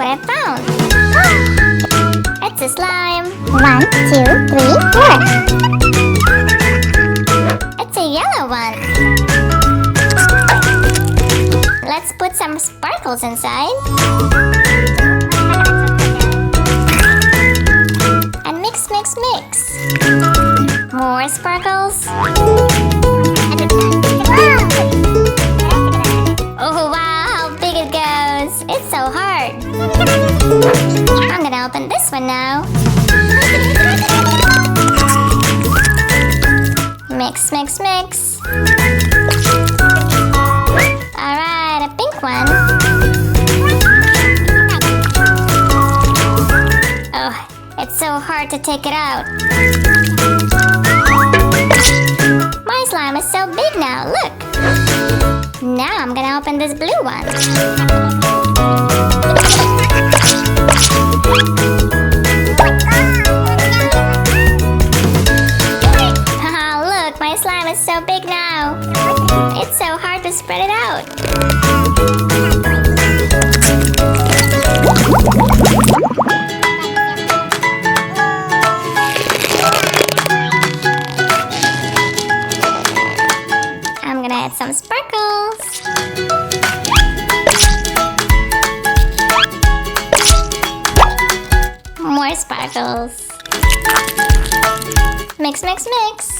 what I found. It's a slime. 1, 2, 3, 4. It's a yellow one. Let's put some sparkles inside. And mix, mix, mix. More sparkles. Oh wow, how big it goes. It's so hard. I'm gonna open this one now. Mix, mix, mix. Alright, a pink one. Oh, it's so hard to take it out. My slime is so big now, look. Now I'm gonna open this blue one. Haha, look, my slime is so big now. It's so hard to spread it out. I'm gonna add some sparkles. More sparkles. Mix, mix, mix.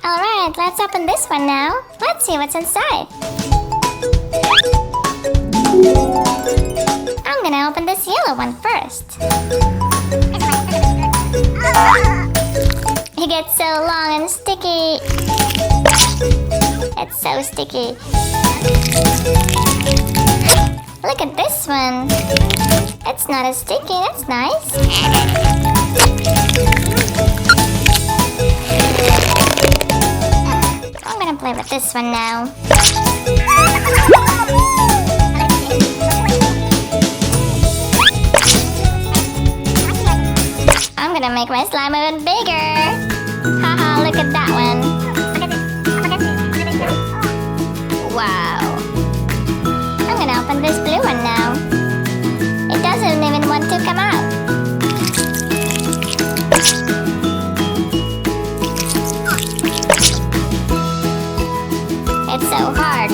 Alright, let's open this one now. Let's see what's inside. I'm gonna open this yellow one first. It gets so long and sticky. It's so sticky. Look at this one. It's not as sticky, that's nice. I'm gonna play with this one now. I'm gonna make my slime even bigger. Haha, look at that one. Wow. I'm gonna open this blue one now. It doesn't even want to come out. It's so hard.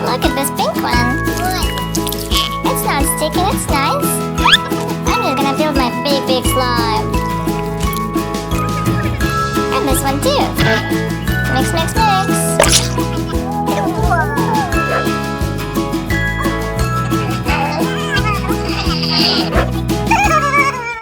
Look at this pink one. It's not sticky, it's nice. I'm just gonna build my big, big slime. And this one too. Mix, mix, mix.